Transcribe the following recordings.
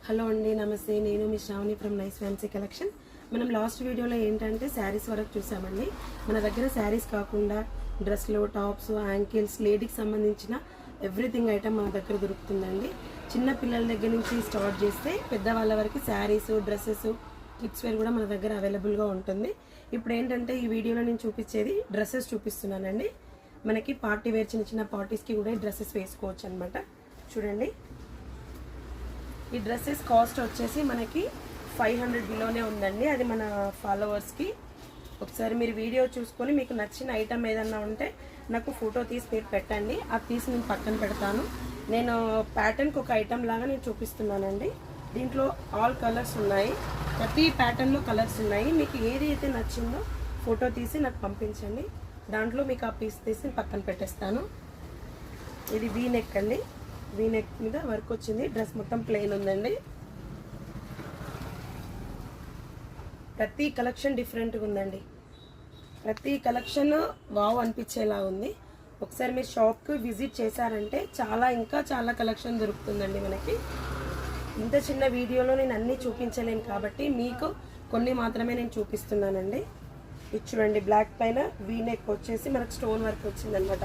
Hello అండి, నమస్తే. నేను మీ Shravani from nice fancy collection. మనం లాస్ట్ వీడియోలో ఏంటంటే శారీస్ వరకు చూసామండి. మన దగ్గర శారీస్ కాకుండా డ్రెస్లు, టాప్స్, యాంకిల్స్, లేడీకి సంబంధించిన ఎవ్రీథింగ్ ఐటమ్ మన దగ్గర దొరుకుతుందండి. చిన్న పిల్లల దగ్గర నుంచి స్టార్ట్ చేస్తే పెద్దవాళ్ళ వరకు శారీస్, డ్రెస్సెస్, కిడ్స్ వేర్ కూడా మన దగ్గర అవైలబుల్గా ఉంటుంది. ఇప్పుడు ఏంటంటే ఈ వీడియోలో నేను చూపించేది డ్రెస్సెస్ చూపిస్తున్నానండి. మనకి పార్టీ వేర్, చిన్న చిన్న పార్టీస్కి కూడా డ్రెస్సెస్ వేసుకోవచ్చు అనమాట. చూడండి, ఈ డ్రెస్సెస్ కాస్ట్ వచ్చేసి మనకి 500 బిలోనే ఉందండి. అది మన ఫాలోవర్స్కి. ఒకసారి మీరు వీడియో చూసుకొని మీకు నచ్చిన ఐటమ్ ఏదన్నా ఉంటే నాకు ఫోటో తీసి మీరు పెట్టండి. అది తీసి నేను పక్కన పెడతాను. నేను ప్యాటర్న్కి ఒక ఐటమ్ లాగా నేను చూపిస్తున్నానండి. దీంట్లో ఆల్ కలర్స్ ఉన్నాయి. ప్రతి ప్యాటర్న్లో కలర్స్ ఉన్నాయి. మీకు ఏది అయితే నచ్చిందో ఫోటో తీసి నాకు పంపించండి. దాంట్లో మీకు ఆ పీస్ తీసి పక్కన పెట్టేస్తాను. ఇది వీ నెక్ అండి. వీ నెక్ మీద వర్క్ వచ్చింది. డ్రెస్ మొత్తం ప్లెయిన్ ఉందండి. ప్రతి కలెక్షన్ డిఫరెంట్గా ఉందండి. ప్రతి కలెక్షన్ వావ్ అనిపించేలా ఉంది. ఒకసారి మీరు షాప్కి విజిట్ చేశారంటే ఇంకా చాలా కలెక్షన్ దొరుకుతుందండి మనకి. ఇంత చిన్న వీడియోలో నేను అన్నీ చూపించలేను కాబట్టి మీకు కొన్ని మాత్రమే నేను చూపిస్తున్నానండి. ఇది చూడండి, బ్లాక్ పైన వీ నెక్ వచ్చేసి మనకు స్టోన్ వర్క్ వచ్చిందనమాట.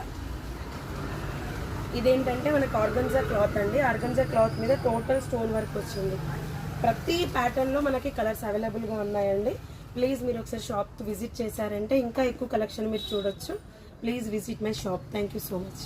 ఇదేంటంటే మనకు ఆర్గన్జా క్లాత్ అండి. ఆర్గన్జా క్లాత్ మీద టోటల్ స్టోన్ వర్క్ వచ్చింది. ప్రతి ప్యాటర్న్లో మనకి కలర్స్ అవైలబుల్గా ఉన్నాయండి. ప్లీజ్ మీరు ఒకసారి షాప్కి విజిట్ చేశారంటే ఇంకా ఎక్కువ కలెక్షన్ మీరు చూడొచ్చు. Please visit my shop. Thank you so much.